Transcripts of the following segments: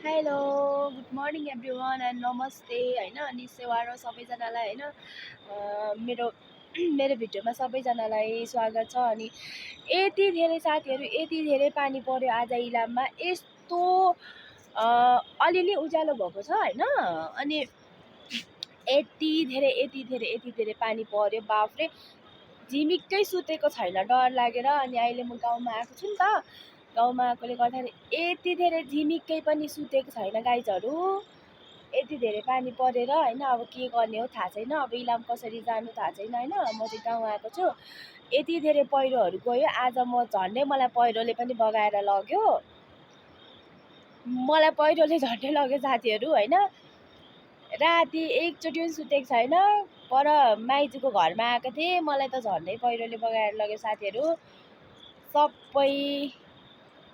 Hello good morning everyone and नमस्ते होइन अनि सेवारो सबैजनालाई होइन मेरो मेरो भिडियोमा सबैजनालाई स्वागत छ। अनि यति धेरै साथीहरू यति धेरै पानी पर्यो आज इलाममा, यस्तो अलिअलि उज्यालो भएको छ होइन। अनि यति धेरै पानी पर्यो, बाफ्रे झिमिक्कै सुतेको छैन डर लागेर। अनि अहिले म गाउँमा आएको छु नि त, गाउँमा आएकोले गर्दाखेरि यति धेरै झिमिक्कै पनि सुतेको छैन गाइजहरू। यति धेरै पानी परेर होइन, अब के गर्ने हो थाहा छैन, अब इलाम कसरी जानु थाहा छैन होइन। म चाहिँ गाउँ आएको छु, यति धेरै पहिरोहरू गयो आज। म झन्डै मलाई पहिरोले पनि बगाएर लग्यो, मलाई पहिरोले झन्डै लग्यो साथीहरू होइन। राति एकचोटि पनि सुतेको छैन, पर माइजूको घरमा आएको थिएँ, मलाई त झन्डै पहिरोले बगाएर लग्यो साथीहरू। सबै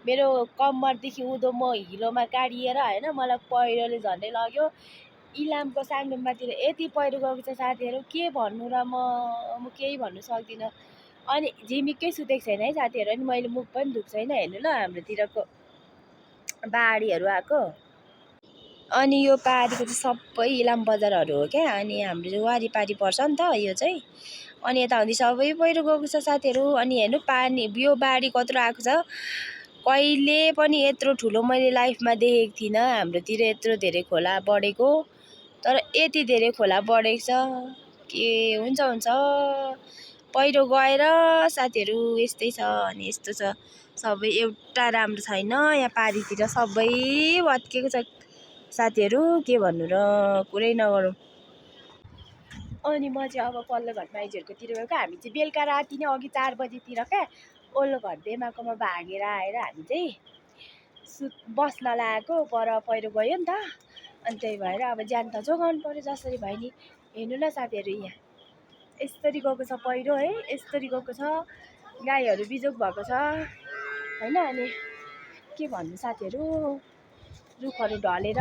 मेरो कम्मरदेखि उँधो म हिलोमा गाडिएर होइन, मलाई पहिरोले झन्डै लग्यो। इलामको साङडुम्बातिर यति पहिरो गएको छ साथीहरू, के भन्नु र, म केही भन्नु सक्दिनँ। अनि झिमिक्कै सुतेको छैन है साथीहरू। अनि मैले मुख पनि धुएको छैन, हेर्नु ल हाम्रोतिरको बाढीहरू आएको। अनि यो पारीको चाहिँ सबै इलाम बजारहरू हो क्या, अनि हाम्रो चाहिँ वारिपारि पर्छ नि त यो चाहिँ। अनि यताउति सबै पहिरो गएको छ साथीहरू। अनि हेर्नु पानी, यो बाढी कत्रो आएको छ, कहिले पनि यत्रो ठुलो मैले लाइफमा देखेको थिइनँ हाम्रोतिर यत्रो धेरै खोला बढेको। तर यति धेरै खोला बढेको छ, के हुन्छ हुन्छ पहिरो गएर साथीहरू यस्तै छ। अनि यस्तो छ, सबै एउटा राम्रो छैन यहाँ पारीतिर, सबै भत्केको छ साथीहरू, के भन्नु र, कुरै नगरौँ। अनि म चाहिँ अब पल्लो घर माइजूहरूकोतिर गएको, हामी चाहिँ बेलुका राति नै अघि 4 बजीतिर क्या ओल्लो घर देमाकोमा भागेर आएर हामी चाहिँ बस्न लागेको, पर पहिरो गयो नि त। अनि त्यही भएर अब ज्यान त जोगाउनु पऱ्यो जसरी भयो नि। हेर्नु ल साथीहरू, यहाँ यसरी गएको छ पहिरो है, यसरी गएको छ, गाईहरू बिजोग भएको छ होइन। अनि के भन्नु साथीहरू, रुखहरू ढलेर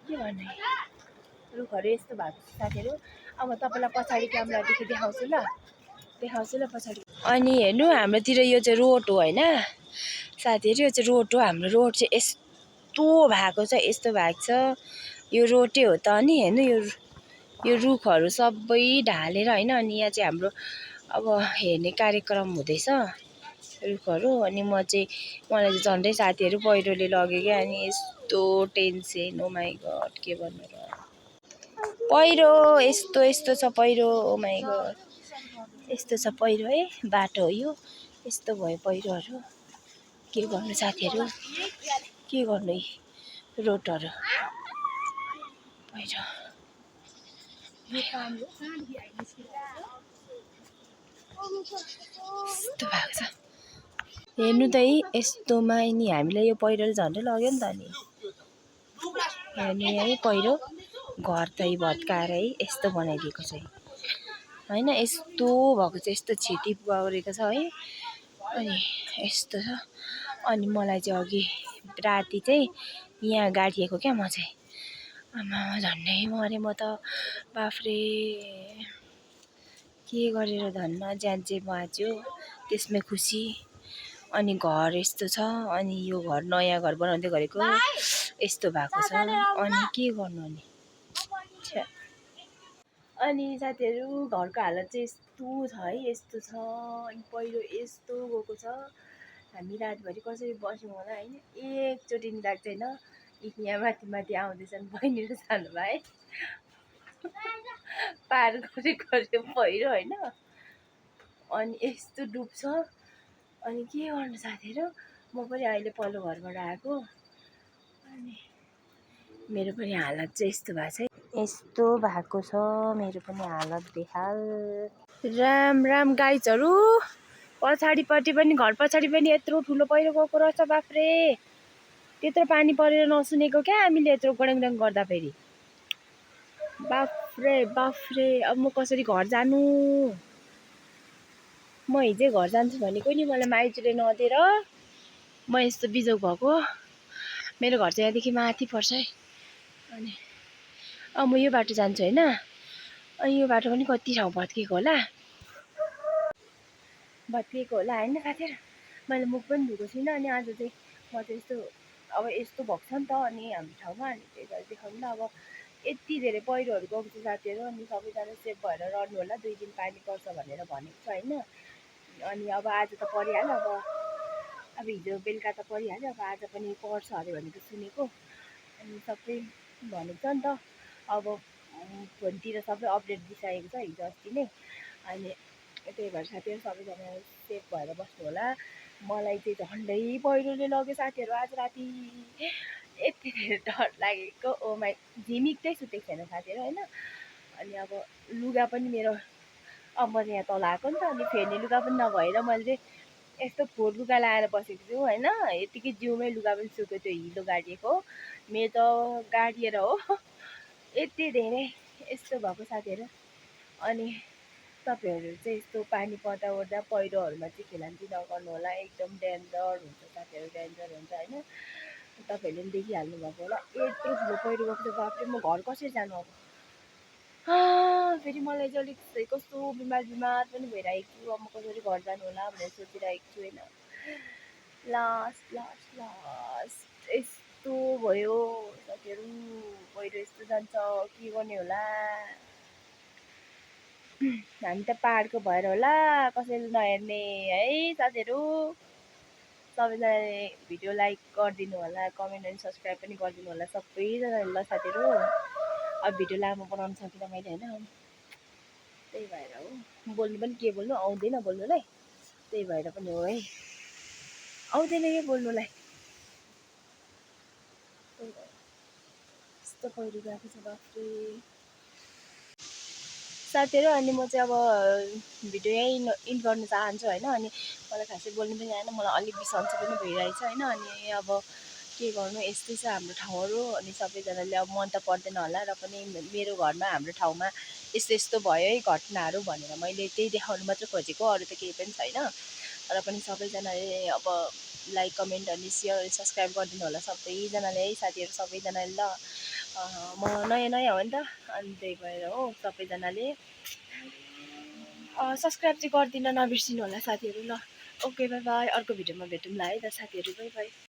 के भन्ने, रुखहरू यस्तो भएको छ साथीहरू। अब म तपाईँलाई पछाडि क्यामेरादेखि देखाउँछु ल पछाडि। अनि हेर्नु हाम्रोतिर यो चाहिँ रोड हो होइन साथीहरू, यो चाहिँ रोड हो। हाम्रो रोड चाहिँ यस्तो भएको छ, यस्तो भएको छ, यो रोडै हो त। अनि हेर्नु यो रुखहरू सबै ढालेर होइन। अनि यहाँ चाहिँ हाम्रो अब हेर्ने कार्यक्रम हुँदैछ रुखहरू। अनि मलाई चाहिँ झन्डै साथीहरू पहिरोले लग्यो क्या। अनि यस्तो टेन्सन, ओ माई गड, के भन्नु र, पहिरो यस्तो यस्तो छ पहिरो, ओ माई गड यस्तो छ पहिरो है, बाटो हो यो, यस्तो भयो पहिरोहरू, के गर्नु साथीहरू, के गर्नु रोडहरू पहिरो यस्तो भएको छ। हेर्नु त है, यस्तोमा नि हामीलाई यो पहिरोले झन्डै लग्यो नि त। अनि हेर्नु है पहिरो, घर त भत्काएर है यस्तो बनाइदिएको छ होइन, यस्तो भएको छ, यस्तो क्षति गरेको छ है। अनि यस्तो छ। अनि मलाई चाहिँ अघि राति चाहिँ यहाँ गाडिएको क्या म चाहिँ, आमा झन्डै मरेँ म त, बाफ्रे के गरेर धन्न ज्यान चाहिँ बाँच्यो, त्यसमै खुसी। अनि घर यस्तो छ, अनि यो घर नयाँ घर बनाउँदै गरेको यस्तो भएको छ। अनि के गर्नु अनि अनि साथीहरू घरको हालत चाहिँ यस्तो छ है, यस्तो छ। अनि पहिरो यस्तो गएको छ, हामी रातभरि कसरी बस्यौँ होला होइन, एकचोटि नि गएको छैन। यहाँ माथि आउँदैछन् बहिनी र सानुभाइ, पार गऱ्यो पहिरो होइन। अनि यस्तो डुब्छ। अनि के गर्नु साथीहरू, म पनि अहिले पल्लो घरबाट आएको, अनि मेरो पनि हालत चाहिँ यस्तो भएको छ, यस्तो भएको छ मेरो पनि हालत बेहाल। राम राम गाइजहरू, पछाडिपट्टि पनि घर पछाडि पनि यत्रो ठुलो पहिरो गएको रहेछ, बाफ्रे त्यत्रो पानी परेर नसुनेको क्या हामीले यत्रो गड्याङ गर्दा फेरि, बाफ्रे बाफ्रे। अब म कसरी घर जानु, म हिजै घर जान्छु भनेको नि, मलाई माइजूले नदिएर म यस्तो बिजोग भएको। मेरो घर चाहिँ यहाँदेखि माथि पर्छ है। अनि अब म यो बाटो जान्छु होइन। अनि यो बाटो पनि कति ठाउँ भत्किएको होला होइन साथीहरू। मैले मुख पनि धुएको छुइनँ। अनि आज चाहिँ म चाहिँ यस्तो अब यस्तो भएको छ नि त अनि हाम्रो ठाउँमा अनि त्यही भएर देखाउनु ल। अब यति धेरै पहिरोहरू गएको छ साथीहरू अनि सबैजना सेफ भएर रहनु होला 2 दिन पानी पर्छ भनेर भनेको छ होइन। अनि अब आज त परिहाल्यो अब हिजो बेलुका त परिहाल्यो अब आज पनि पर्छ अरे भनेको सुनेको अनि सबै भनेको छ नि त। अब फोनतिर सबै अपडेट दिइसकेको छ हिजो अस्ति नै अनि त्यही भएर साथीहरू सबैजना सेफ भएर बस्नु होला। मलाई चाहिँ झन्डै पहिरोले लग्यो साथीहरू आज राति यति धेरै डर लागेको ओ माई झिमिक्कै सुतेको छैन साथीहरू होइन। अनि अब लुगा पनि मेरो अब म यहाँ तल आएको नि त अनि फेर्ने लुगा पनि नभएर मैले चाहिँ यस्तो फोहोर लुगा लाएर बसेको छु होइन। यतिकै जिउमै लुगा पनि सुक्यो त्यो हिलो गाडिएको मेरो त गाडिएर हो यति धेरै यस्तो भएको साथीहरू। अनि तपाईँहरू चाहिँ यस्तो पानी पर्दा ओर्दा पहिरोहरूमा चाहिँ खेलान्ती नगर्नु होला एकदम डेन्जर हुन्छ साथीहरू डेन्जर हुन्छ होइन। तपाईँहरूले पनि देखिहाल्नु भएको होला यत्रो ठुलो पहिरो गएको छ बाफ्रे म घर कसरी जानु अब। फेरि मलाई चाहिँ अलिक कस्तो बिमार पनि भइरहेको छु अब म कसरी घर जानु होला भनेर सोचिरहेको छु होइन। लास्ट यस्तो भयो साथीहरू पहिरो यस्तो जान्छ के गर्ने होला। हामी त पाहाडको भएर होला कसैले नहेर्ने है साथीहरू। सबैजनाले भिडियो लाइक गरिदिनु होला कमेन्ट अनि सब्सक्राइब पनि गरिदिनु होला सबैजनाले ल साथीहरू। अब भिडियो लामो बनाउन सकिनँ मैले होइन त्यही भएर हो बोल्नु पनि के बोल्नु आउँदैन बोल्नुलाई त्यही भएर पनि हो है आउँदैन के बोल्नुलाई त्यही भएर यस्तो पहिरो गएको छ बाफ्रे साथीहरू। अनि म चाहिँ अब भिडियो यहीँ इन्ड गर्न चाहन्छु होइन। अनि मलाई खासै बोल्नु पनि आएन मलाई अलिक बिसन्चो पनि भइरहेछ होइन। अनि अब के गर्नु यस्तै छ हाम्रो ठाउँहरू अनि सबैजनाले अब मन त पर्दैन होला र पनि मेरो घरमा हाम्रो ठाउँमा यस्तो यस्तो भयो है घटनाहरू भनेर मैले त्यही देखाउनु मात्र खोजेको अरू त केही पनि छैन। र पनि सबैजनाले अब लाइक कमेन्ट अनि सेयर अनि सब्सक्राइब गरिदिनु होला सबैजनाले है साथीहरू सबैजनाले ल। म नयाँ हो नि त अनि त्यही भएर हो सबैजनाले सब्सक्राइब चाहिँ गरिदिन नबिर्सिनु होला साथीहरू ल। ओके बाई बाई अर्को भिडियोमा भेटौँला है त साथीहरू बाई बाई।